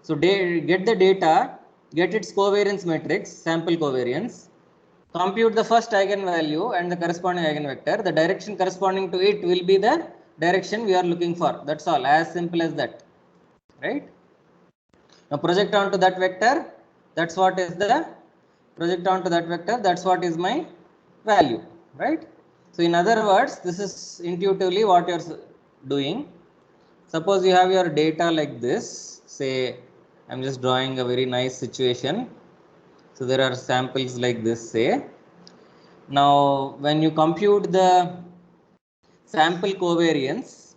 So get the data, get its covariance matrix, sample covariance, compute the first eigenvalue and the corresponding eigenvector. The direction corresponding to it will be the direction we are looking for. That's all, as simple as that, right? Now project onto that vector, that's what is the project onto that vector, that's what is my value, right? So in other words, this is intuitively what you are doing. Suppose you have your data like this, say I am just drawing a very nice situation. So there are samples like this, say. Now when you compute the sample covariance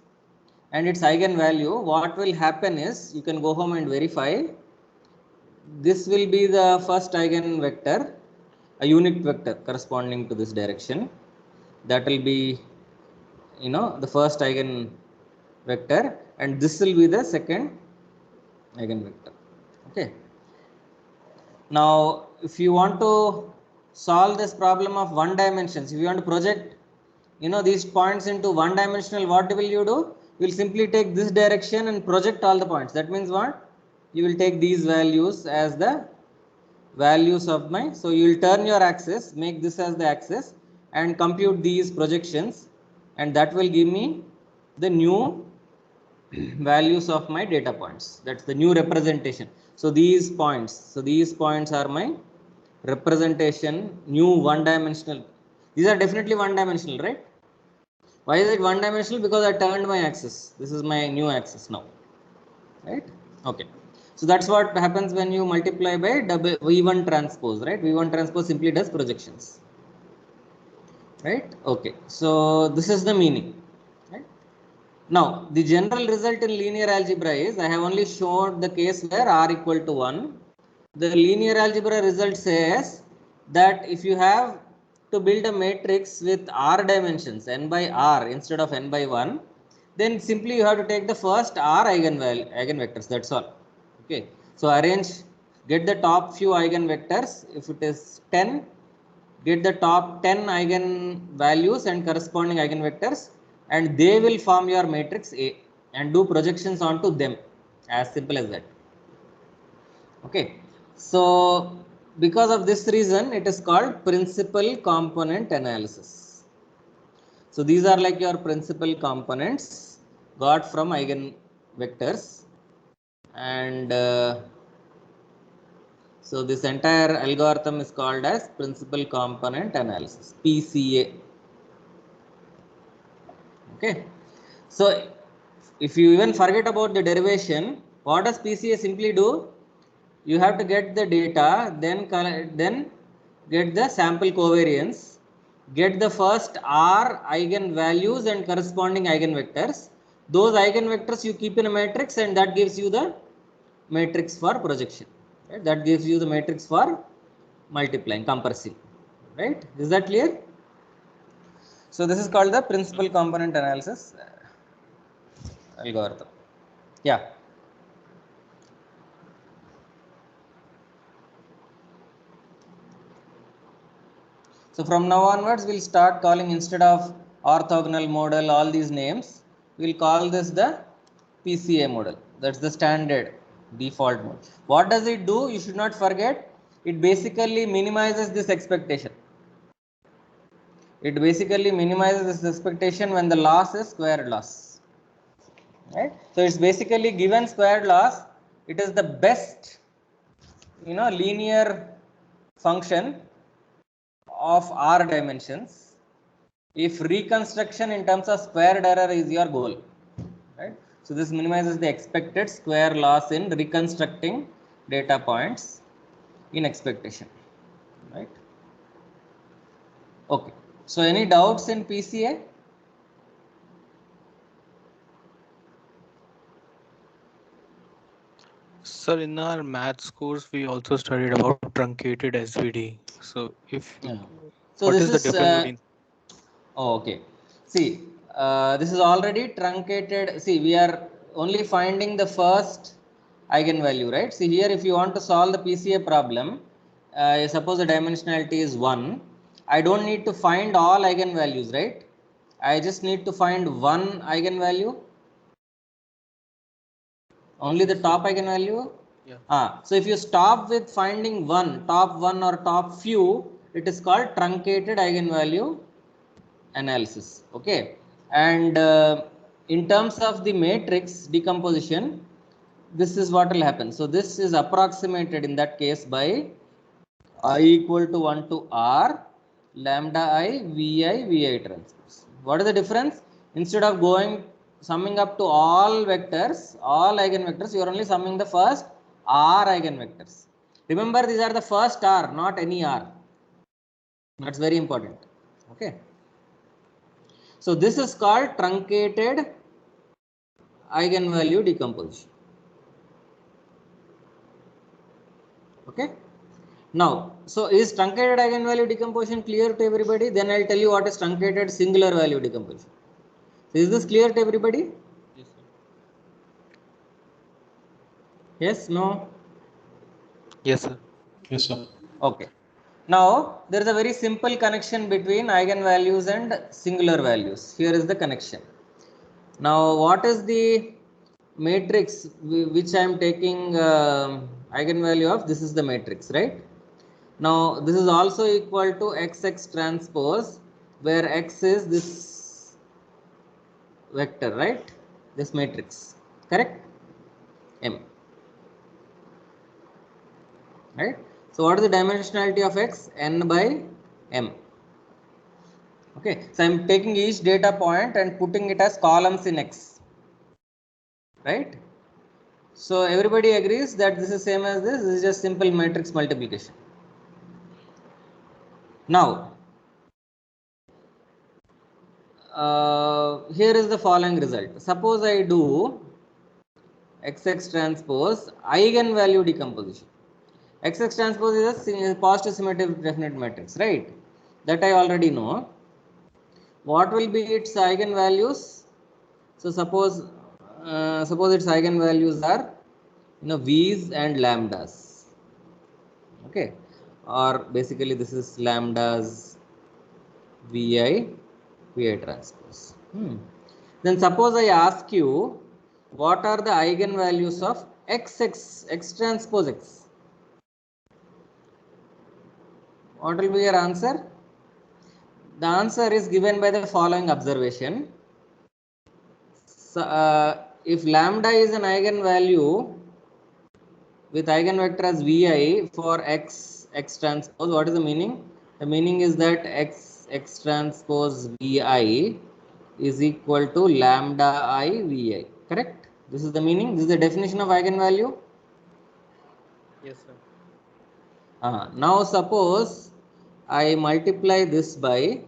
and its eigenvalue, what will happen is, you can go home and verify. This will be the first eigenvector, a unit vector corresponding to this direction. That will be, the first eigenvector, and this will be the second eigenvector. Okay. Now, if you want to solve this problem of one dimensions, if you want to project, these points into one dimensional, what will you do? You will simply take this direction and project all the points. That means what? You will take these values as the values of my, so you will turn your axis, make this as the axis and compute these projections, and that will give me the new values of my data points. That's the new representation. So these points are my representation, new one dimensional. These are definitely one dimensional, right? Why is it one dimensional? Because I turned my axis. This is my new axis now, right? Okay. So that's what happens when you multiply by V1 transpose, right? V1 transpose simply does projections, right? Okay. So this is the meaning, right? Now the general result in linear algebra is, I have only shown the case where r equal to 1. The linear algebra result says that if you have to build a matrix with r dimensions, n by r instead of n by 1, then simply you have to take the first r eigenvectors, that's all. Okay. So get the top few eigenvectors. If it is 10, get the top 10 eigenvalues and corresponding eigenvectors, and they will form your matrix A, and do projections onto them. As simple as that. Okay. So because of this reason, it is called principal component analysis. So these are like your principal components got from eigenvectors, and so this entire algorithm is called as principal component analysis, PCA. Okay. So if you even forget about the derivation, what does PCA simply do? You have to get the data, then get the sample covariance, get the first R eigenvalues and corresponding eigenvectors. Those eigenvectors you keep in a matrix, and that gives you the matrix for projection. Right? That gives you the matrix for multiplying, compressing. Right? Is that clear? So this is called the principal component analysis algorithm. Yeah. So from now onwards, we'll start calling, instead of orthogonal model, all these names, we'll call this the PCA model. That's the standard default mode. What does it do? You should not forget. It basically minimizes this expectation. It basically minimizes this expectation when the loss is squared loss. Right? So it's basically, given squared loss, it is the best, linear function of R dimensions if reconstruction in terms of squared error is your goal, right? So this minimizes the expected square loss in reconstructing data points in expectation, right? Okay. So any doubts in PCA? Sir, in our maths course, we also studied about truncated SVD. So, Yeah. So what this is the is difference between? okay. See, this is already truncated. See, we are only finding the first eigenvalue, right? See here, if you want to solve the PCA problem, suppose the dimensionality is 1. I don't need to find all eigenvalues, right? I just need to find one eigenvalue, only the top eigenvalue. Yeah. So if you stop with finding top one or top few, it is called truncated eigenvalue analysis. Okay, and in terms of the matrix decomposition, this is what will happen. So this is approximated in that case by I equal to 1 to R lambda I vi transpose. What is the difference? Instead of going summing up to all vectors, all eigenvectors, you are only summing the first R eigenvectors. Remember, these are the first R, not any R. That's very important. Okay. So this is called truncated eigenvalue decomposition. Okay. Now, so is truncated eigenvalue decomposition clear to everybody? Then I'll tell you what is truncated singular value decomposition. So is this clear to everybody? Yes, sir. Yes, no? Yes, sir. Yes, sir. Okay. Now, there is a very simple connection between eigenvalues and singular values. Here is the connection. Now, what is the matrix which I am taking eigenvalue of? This is the matrix, right? Now, this is also equal to XX transpose, where X is this vector, right? This matrix, correct? M, right? So, what is the dimensionality of X? N by M. Okay, so I am taking each data point and putting it as columns in X, right? So, everybody agrees that this is same as this is just simple matrix multiplication. Now, here is the following result. Suppose I do XX transpose eigenvalue decomposition. XX transpose is a positive symmetric definite matrix, right? That I already know. What will be its eigenvalues? So suppose its eigenvalues are v's and lambdas. Okay, or basically this is lambdas vi transpose. Then suppose I ask you, what are the eigenvalues of x transpose x? What will be your answer? The answer is given by the following observation. So, if lambda is an eigenvalue with eigenvector as vi for x transpose, what is the meaning? The meaning is that x transpose vi is equal to lambda I vi. Correct? This is the meaning. This is the definition of eigenvalue. Yes, sir. Now suppose I multiply this by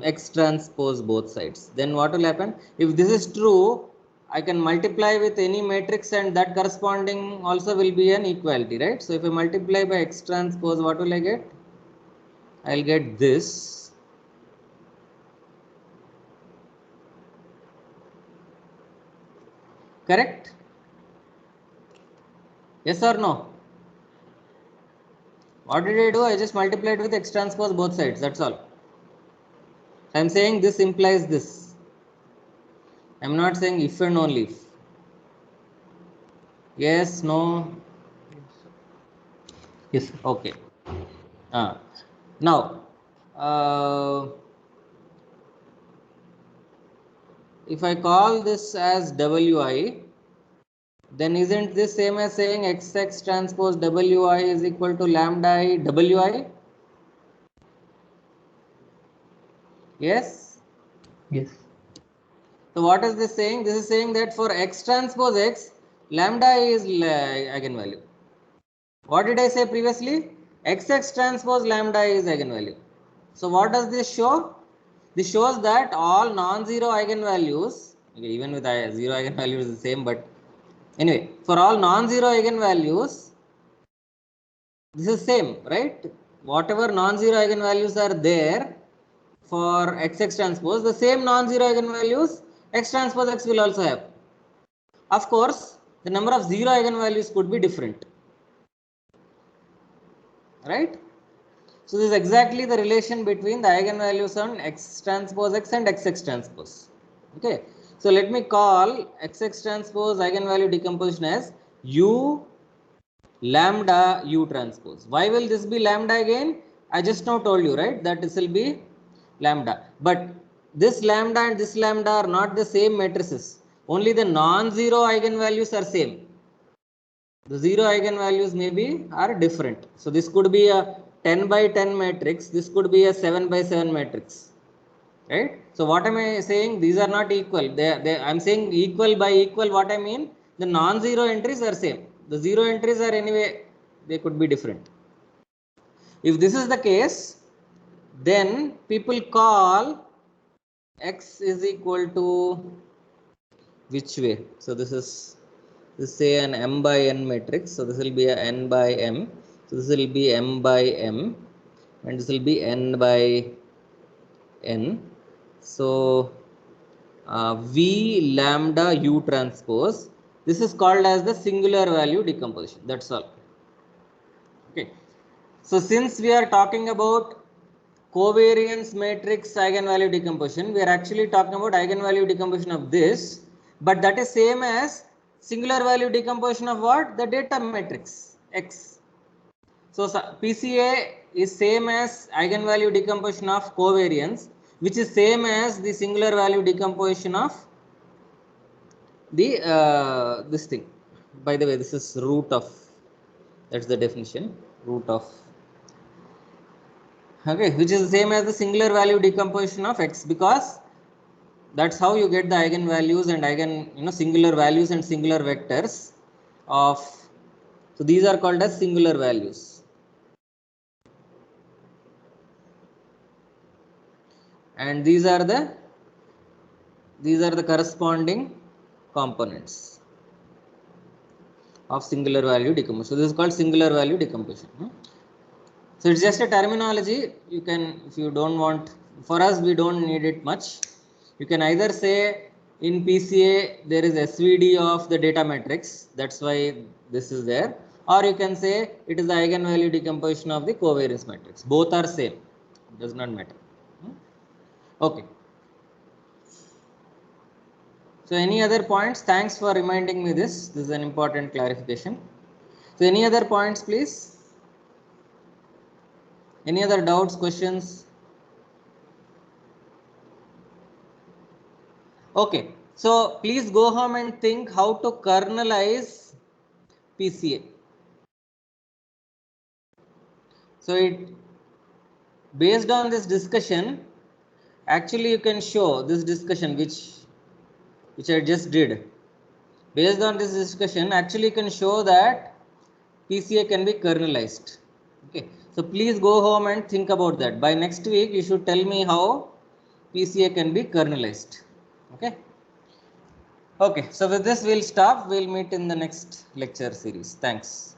x transpose both sides. Then what will happen? If this is true, I can multiply with any matrix and that corresponding also will be an equality, right? So if I multiply by x transpose, what will I get? I'll get this. Correct? Yes or no? What did I do? I just multiplied with x transpose both sides. That's all. I am saying this implies this. I am not saying if and only if. Yes, no? Yes, sir. Yes, sir. Okay. Now, if I call this as Wi, then isn't this same as saying XX transpose Wi is equal to lambda I Wi? Yes? Yes. So what is this saying? This is saying that for X transpose X, lambda I is eigenvalue. What did I say previously? XX transpose lambda I is eigenvalue. So what does this show? This shows that all non-zero eigenvalues, okay, even with zero eigenvalue is the same, but anyway, for all non-zero eigenvalues, this is same, right? Whatever non-zero eigenvalues are there for XX transpose, the same non-zero eigenvalues X transpose X will also have. Of course, the number of zero eigenvalues could be different, right? So this is exactly the relation between the eigenvalues on X transpose X and XX transpose. Okay. So let me call XX transpose eigenvalue decomposition as U lambda U transpose. Why will this be lambda again? I just now told you, right, that this will be lambda. But this lambda and this lambda are not the same matrices. Only the non-zero eigenvalues are same. The zero eigenvalues maybe are different. So this could be a 10 by 10 matrix. This could be a 7 by 7 matrix. Right? So what am I saying? These are not equal. I'm saying equal by equal. What I mean? The non-zero entries are same. The zero entries are anyway, they could be different. If this is the case, then people call X is equal to which way? So this is say an M by N matrix. So this will be a N by M. So this will be M by M, and this will be N by N. So V lambda U transpose. This is called as the singular value decomposition. That's all. Okay. So since we are talking about covariance matrix eigenvalue decomposition, we are actually talking about eigenvalue decomposition of this, but that is same as singular value decomposition of what? The data matrix X. So PCA is same as eigenvalue decomposition of covariance, which is same as the singular value decomposition of the this thing. By the way, this is root of, that's the definition, root of, okay, which is the same as the singular value decomposition of X, because that's how you get the eigenvalues and singular values and singular vectors of, so these are called as singular values. And these are the corresponding components of singular value decomposition. So this is called singular value decomposition. So it's just a terminology. You can, if you don't want, for us we don't need it much. You can either say in PCA there is SVD of the data matrix, that's why this is there, or you can say it is the eigenvalue decomposition of the covariance matrix. Both are same, it does not matter. Okay. So any other points? Thanks for reminding me this. This is an important clarification. So any other points, please? Any other doubts, questions? Okay. So please go home and think how to kernelize PCA. So based on this discussion, actually you can show this discussion which I just did. Based on this discussion, actually you can show that PCA can be kernelized. Okay. So please go home and think about that. By next week, you should tell me how PCA can be kernelized. Okay. Okay. So with this, we'll stop. We'll meet in the next lecture series. Thanks.